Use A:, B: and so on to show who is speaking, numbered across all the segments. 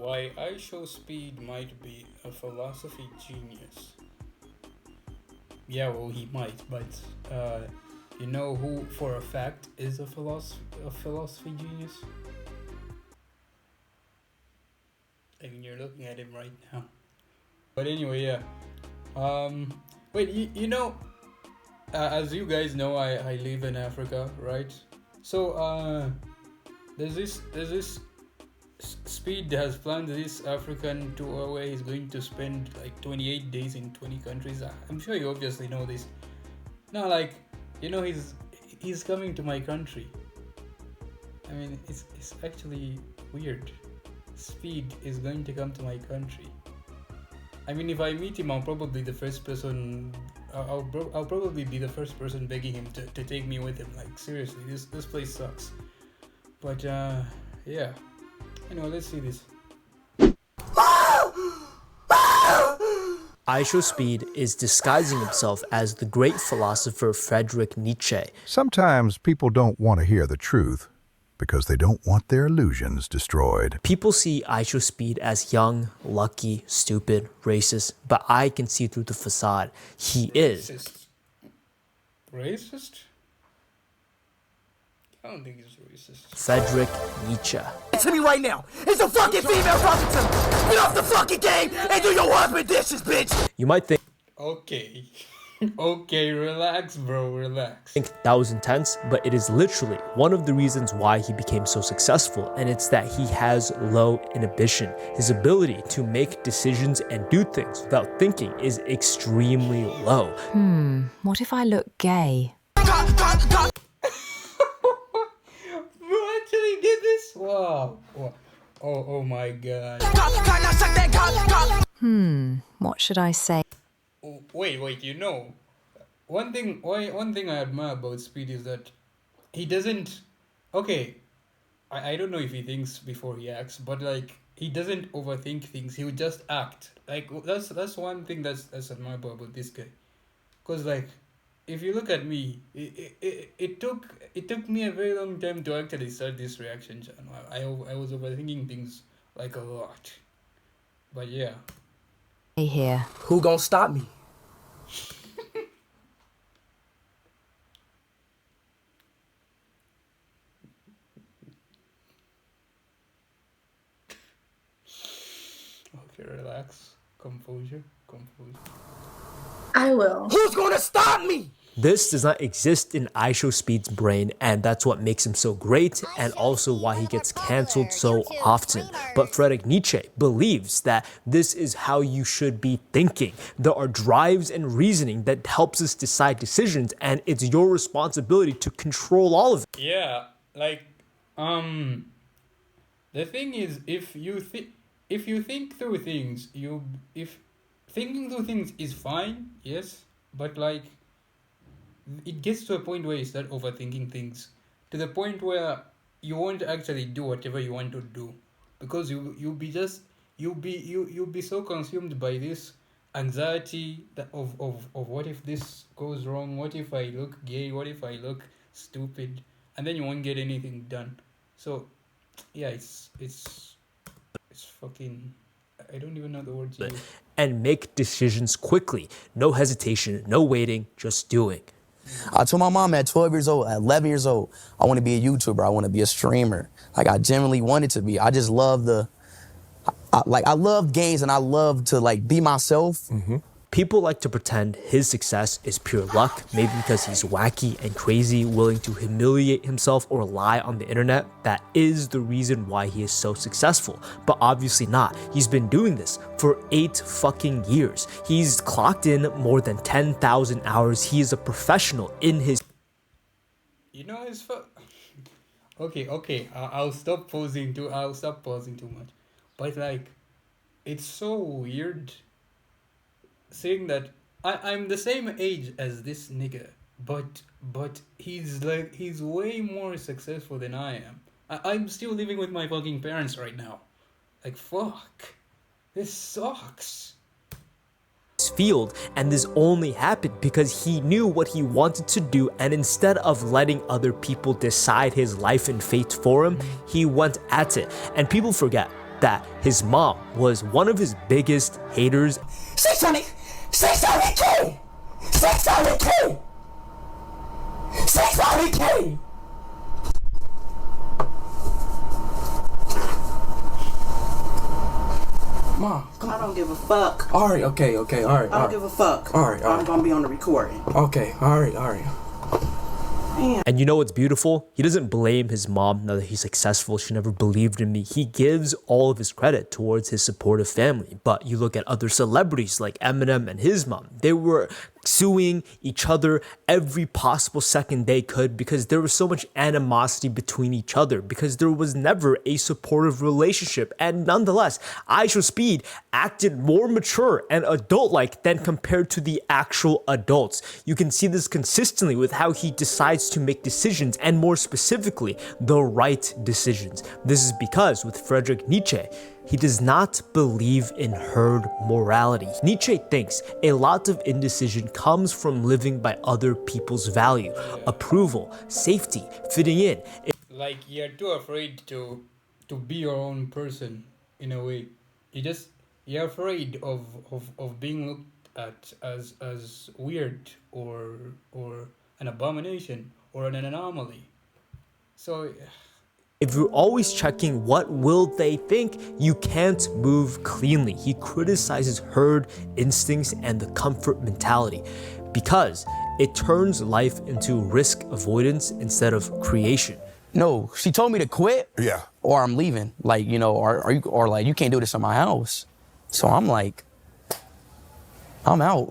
A: why IShowSpeed might be a philosophy genius. Yeah, well, he might, but you know who, for a fact, is a philosophy genius? I mean, you're looking at him right now. But anyway, yeah. Wait, as you guys know, I live in Africa, right? So, there's this Speed has planned this African tour where he's going to spend like 28 days in 20 countries. I'm sure you obviously know this. No, like, he's coming to my country. I mean, it's actually weird. Speed is going to come to my country. I mean, if I meet him, I'll probably the first person. I'll probably be the first person begging him to take me with him. Like, seriously, this place sucks. But yeah. Let's see this.
B: IShowSpeed is disguising himself as the great philosopher Friedrich Nietzsche.
C: Sometimes people don't want to hear the truth because they don't want their illusions destroyed.
B: People see IShowSpeed as young, lucky, stupid, racist, but I can see through the facade. He is.
A: Racist? I don't think he's racist.
B: Friedrich Nietzsche.
D: To me right now. It's a fucking female prostitute. Get off the fucking game and do your husband dishes, bitch.
B: You might think,
A: okay. Okay, relax, bro, relax.
B: That was intense, but it is literally one of the reasons why he became so successful, and it's that he has low inhibition. His ability to make decisions and do things without thinking is extremely low.
E: What if I look gay?
A: Actually did this? Wow. Oh my god.
E: What should I say?
A: Wait, one thing I admire about Speed is that he doesn't, okay, I don't know if he thinks before he acts, but like, he doesn't overthink things. He would just act. Like, that's one thing that's admirable about this guy. Cause like, if you look at me, it took me a very long time to actually start this reaction channel. I was overthinking things like a lot. But yeah.
E: Hey here.
D: Who gonna stop me?
A: Okay, relax. Composure.
F: I will.
D: Who's gonna stop me?
B: This does not exist in IShowSpeed's brain, and that's what makes him so great, and also why he gets cancelled so often. But Friedrich Nietzsche believes that this is how you should be thinking. There are drives and reasoning that helps us decide decisions, and it's your responsibility to control all of it.
A: Yeah, like, the thing is, if you think through things, if thinking through things is fine, yes, but like, it gets to a point where you start overthinking things to the point where you won't actually do whatever you want to do because you'll be so consumed by this anxiety of what if this goes wrong, what if I look gay, what if I look stupid, and then you won't get anything done. So yeah, it's fucking, I don't even know the word to use.
B: And make decisions quickly. No hesitation, no waiting, just doing.
D: I told my mom at 12 years old, at 11 years old, I want to be a YouTuber. I want to be a streamer. Like, I genuinely wanted to be. I just love I love games and I love to, like, be myself.
B: People like to pretend his success is pure luck, maybe because he's wacky and crazy, willing to humiliate himself or lie on the internet. That is the reason why he is so successful, but obviously not. He's been doing this for 8 fucking years. He's clocked in more than 10,000 hours. He is a professional in his...
A: Okay, I'll stop pausing too much. But like, it's so weird saying that I'm the same age as this nigga, but he's way more successful than I am. I'm still living with my fucking parents right now. Like, fuck, this sucks.
B: Field, and this only happened because he knew what he wanted to do, and instead of letting other people decide his life and fate for him, he went at it. And people forget that his mom was one of his biggest haters.
D: 600K! 600K! 600K! Mom, come on.
F: I don't give a fuck.
D: All right, okay, all right.
F: I don't give a fuck.
D: All right.
F: I'm gonna be on the recording.
D: Okay, all right.
B: And you know what's beautiful? He doesn't blame his mom now that he's successful. She never believed in me. He gives all of his credit towards his supportive family. But you look at other celebrities like Eminem and his mom. They were suing each other every possible second they could because there was so much animosity between each other, because there was never a supportive relationship. And nonetheless, IShowSpeed acted more mature and adult-like than compared to the actual adults. You can see this consistently with how he decides to make decisions, and more specifically, the right decisions. This is because with Friedrich Nietzsche, he does not believe in herd morality. Nietzsche thinks a lot of indecision comes from living by other people's value, approval, safety, fitting in.
A: Like, you're too afraid to be your own person in a way. You're afraid of being looked at as weird or an abomination or an anomaly. So
B: if you're always checking what will they think, you can't move cleanly. He criticizes herd instincts and the comfort mentality because it turns life into risk avoidance instead of creation.
D: No, she told me to quit.
C: Yeah.
D: Or I'm leaving. Like, you know, or like, you can't do this in my house. So I'm like, I'm out.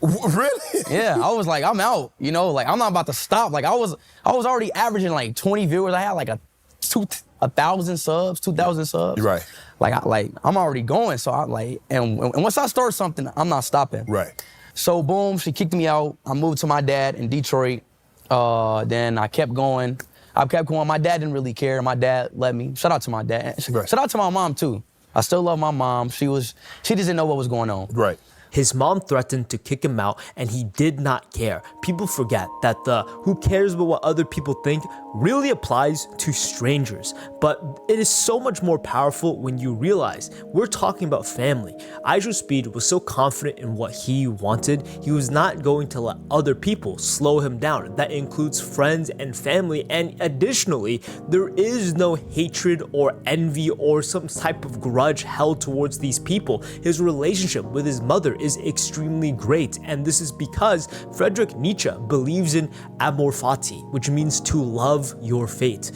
C: Really?
D: Yeah, I was like, I'm out. You know, like, I'm not about to stop. Like, I was already averaging like 20 viewers. I had like 1,000 subs, 2,000 subs.
C: Right.
D: I'm already going. So I like, and once I start something, I'm not stopping.
C: Right.
D: So boom, she kicked me out. I moved to my dad in Detroit. Then I kept going. My dad didn't really care. My dad let me. Shout out to my dad.
C: Right.
D: Shout out to my mom too. I still love my mom. She just didn't know what was going on.
C: Right.
B: His mom threatened to kick him out, and he did not care. People forget that the who cares about what other people think really applies to strangers. But it is so much more powerful when you realize we're talking about family. IShowSpeed was so confident in what he wanted, he was not going to let other people slow him down. That includes friends and family, and additionally, there is no hatred or envy or some type of grudge held towards these people. His relationship with his mother is extremely great, and this is because Friedrich Nietzsche believes in amor fati, which means to love your fate.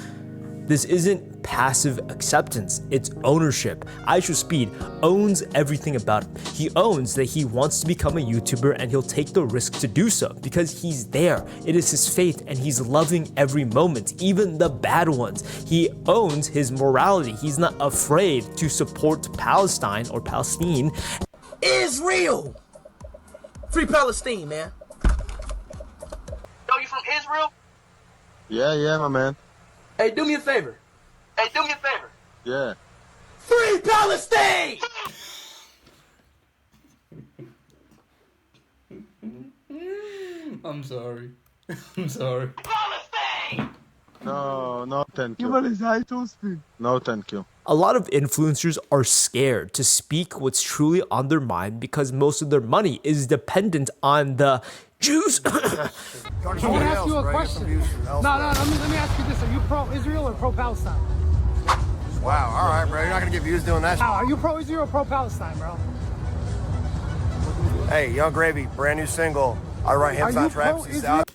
B: This isn't passive acceptance, it's ownership. IShowSpeed owns everything about him. He owns that he wants to become a YouTuber, and he'll take the risk to do so because he's there. It is his faith, and he's loving every moment, even the bad ones. He owns his morality. He's not afraid to support Palestine or Palestine.
F: Israel! Free Palestine, man. Yo, you from Israel?
G: Yeah, my man.
F: Hey, do me a favor.
G: Yeah.
F: Free Palestine!
A: I'm sorry. I'm sorry.
F: Palestine!
G: No, thank you. No, thank you.
B: A lot of influencers are scared to speak what's truly on their mind because most of their money is dependent on the Jews.
H: I want to ask you a question. No, let me ask you this. Are you pro-Israel or pro-Palestine?
I: Wow, all right, bro. You're not going to get views doing that.
H: Are you pro-Israel or pro-Palestine, bro?
I: Hey, Young Gravy, brand new single. I write hymns, not traps. It's out.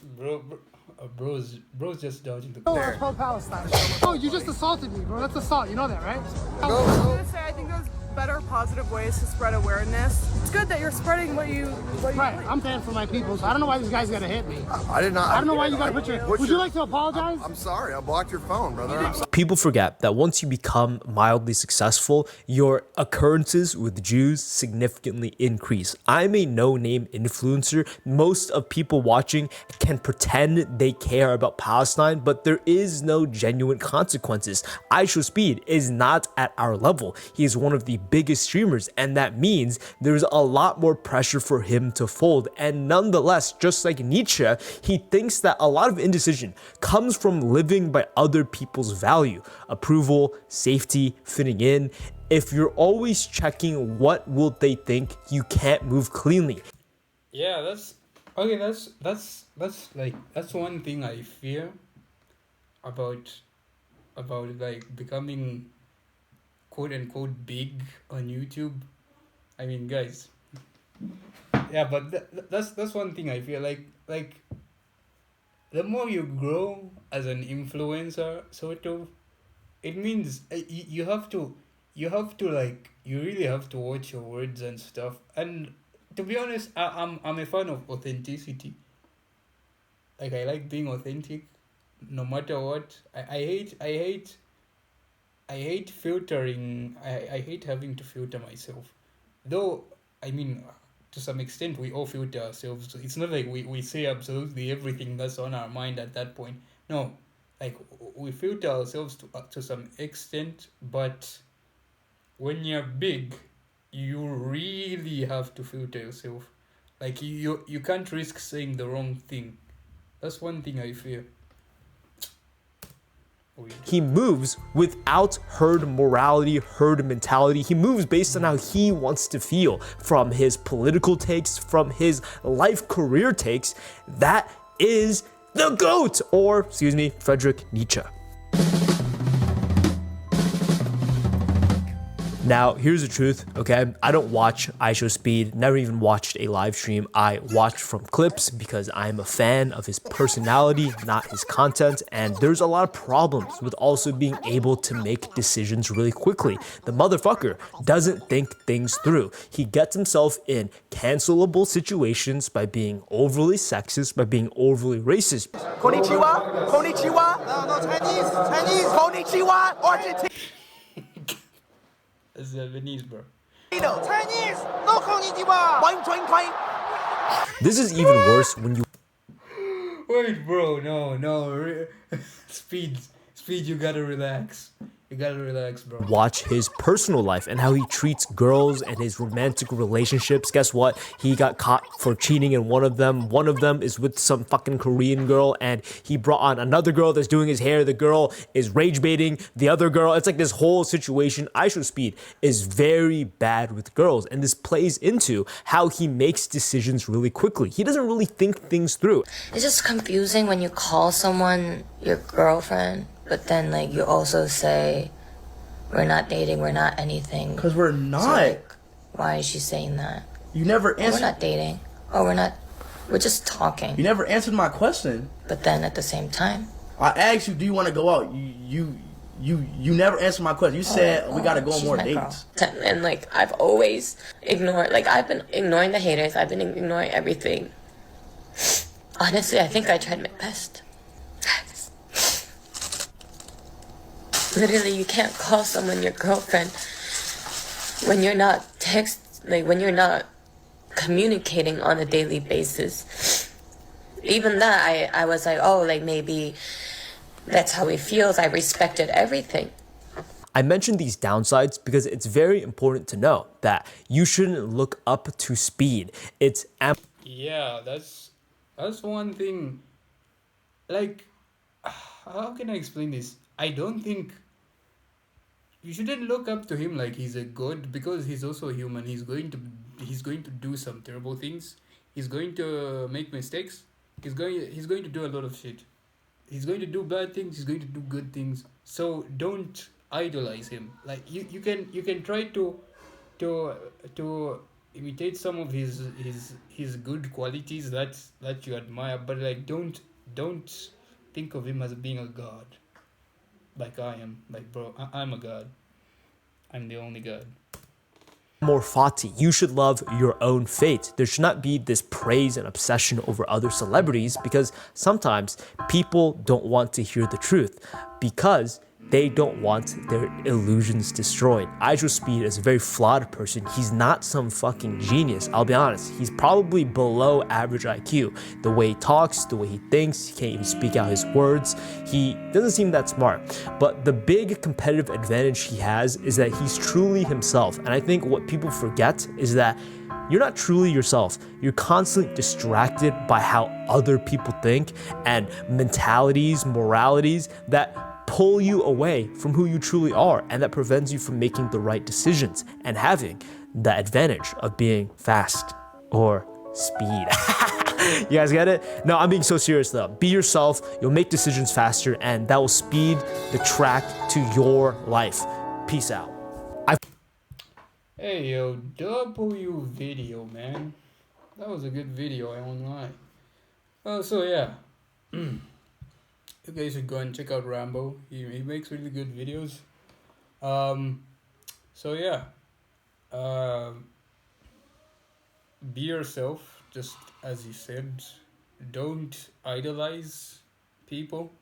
A: Bro's just dodging the
H: Or pro-Palestine? Oh, you just assaulted me, bro. That's assault. You know that, right?
J: I was gonna say, I think there's better positive ways to spread awareness. It's good that you're spreading what you
H: Right.
J: believe.
H: I'm paying for my people, so I don't know why these guys gotta hit me.
I: I did not.
H: I don't know why you gotta put your. Would you like to apologize?
I: I'm sorry. I blocked your phone, brother. I'm sorry.
B: People forget that once you become mildly successful, your occurrences with Jews significantly increase. I'm a no-name influencer. Most of people watching can pretend they care about Palestine, but there is no genuine consequences. IShowSpeed is not at our level. He is one of the biggest streamers, and that means there's a lot more pressure for him to fold. And nonetheless, just like Nietzsche, he thinks that a lot of indecision comes from living by other people's value, approval, safety, fitting in. if you're always checking what will they think, you can't move cleanly.
A: Yeah, that's okay. That's one thing I fear about like becoming quote unquote big on YouTube. I mean, guys. Yeah, but that's one thing I feel like the more you grow as an influencer, sort of, it means you like you really have to watch your words and stuff. And to be honest, I'm a fan of authenticity. Like I like being authentic, no matter what. I hate filtering. I hate having to filter myself. Though, I mean, to some extent, we all filter ourselves. So it's not like we say absolutely everything that's on our mind at that point. No, like we filter ourselves to some extent, but when you're big, you really have to filter yourself. Like you can't risk saying the wrong thing. That's one thing I fear. Weird.
B: He moves without herd morality, herd mentality. He moves based on how he wants to feel, from his political takes, from his life career takes. That is the GOAT, or, excuse me, Friedrich Nietzsche. Now, here's the truth, okay? I don't watch IShowSpeed, never even watched a live stream. I watched from clips because I'm a fan of his personality, not his content, and there's a lot of problems with also being able to make decisions really quickly. The motherfucker doesn't think things through. He gets himself in cancelable situations by being overly sexist, by being overly racist.
F: Konnichiwa? Konnichiwa? No, Chinese. Konnichiwa? Argentina.
A: It's Japanese, bro.
F: Chinese. No konnichiwa.
B: This is even worse when you
A: Wait, bro, no. Speed, you gotta relax. You gotta relax, bro.
B: watch his personal life and how he treats girls and his romantic relationships. Guess what? He got caught for cheating in one of them. One of them is with some fucking Korean girl, and he brought on another girl that's doing his hair. The girl is rage baiting the other girl. It's like this whole situation. IShowSpeed is very bad with girls, and this plays into how he makes decisions really quickly. He doesn't really think things through.
K: It's just confusing when you call someone your girlfriend, but then like you also say, we're not dating, we're not anything.
D: Because we're not.
K: So, like, why is she saying that?
D: You never answered.
K: We're not dating. We're just talking.
D: You never answered my question.
K: But then at the same time,
D: I asked you, do you want to go out? You never answered my question. You said we got to go on more dates.
K: And like I've always ignored, like I've been ignoring the haters. I've been ignoring everything. Honestly, I think I tried my best. Literally, you can't call someone your girlfriend when you're not when you're not communicating on a daily basis. Even that, I was like, oh, like maybe that's how he feels. I respected everything.
B: I mentioned these downsides because it's very important to know that you shouldn't look up to Speed.
A: Yeah, that's one thing. Like, how can I explain this? I don't think you shouldn't look up to him like he's a god, because he's also human. He's going to do some terrible things. He's going to make mistakes. He's going to do a lot of shit. He's going to do bad things. He's going to do good things. So don't idolize him. Like you can try to imitate some of his good qualities that you admire, but like don't think of him as being a god. Like I am. Like, bro, I'm a god. I'm the only god.
B: Morphati, you should love your own fate. There should not be this praise and obsession over other celebrities, because sometimes people don't want to hear the truth because they don't want their illusions destroyed. IShowSpeed is a very flawed person. He's not some fucking genius. I'll be honest. He's probably below average IQ. The way he talks, the way he thinks, he can't even speak out his words. He doesn't seem that smart. But the big competitive advantage he has is that he's truly himself. And I think what people forget is that you're not truly yourself. You're constantly distracted by how other people think and mentalities, moralities that pull you away from who you truly are, and that prevents you from making the right decisions and having the advantage of being fast or speed. You guys get it? No, I'm being so serious though. Be yourself, you'll make decisions faster, and that will speed the track to your life. Peace out.
A: Hey yo, W video, man. That was a good video, I won't lie. So yeah. You guys should go and check out Rambo. He makes really good videos. So yeah. Be yourself, just as you said. Don't idolize people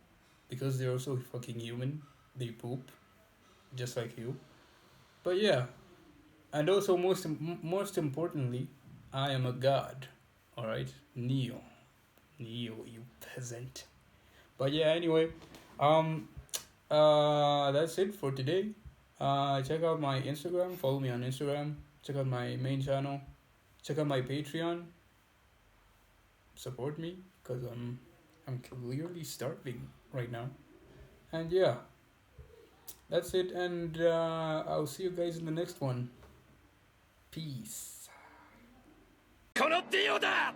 A: because they're also fucking human. They poop just like you. But yeah. And also most importantly, I am a god. Alright? Neo, you peasant. But yeah, anyway, that's it for today. Check out my Instagram, follow me on Instagram, check out my main channel, check out my Patreon, support me, because I'm clearly starving right now. And yeah, that's it, and I'll see you guys in the next one. Peace. このディオだ!